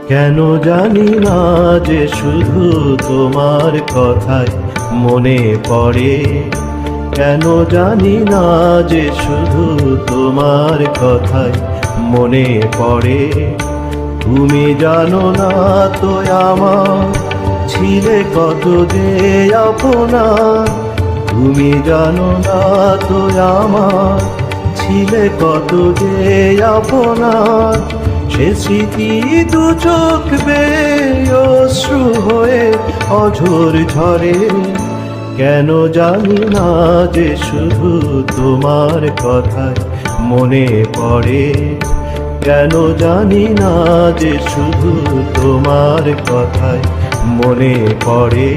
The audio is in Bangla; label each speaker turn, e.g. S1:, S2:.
S1: কেন জানি না যে শুধু তোমার কথাই মনে পড়ে, কেন জানি না যে শুধু তোমার কথাই মনে পড়ে। তুমি জানো না তো আমার ছিলে কত যে আপনা, তুমি জানো না তো আমার ছিলে কত যে আপনা। সে স্মৃতি দু চোখ বেয়ে অশ্রু হয়ে অঝোর ঝরে, কেন জানি না যে শুধু তোমার কথাই মনে পড়ে, কেন জানি না যে শুধু তোমার কথাই মনে পড়ে।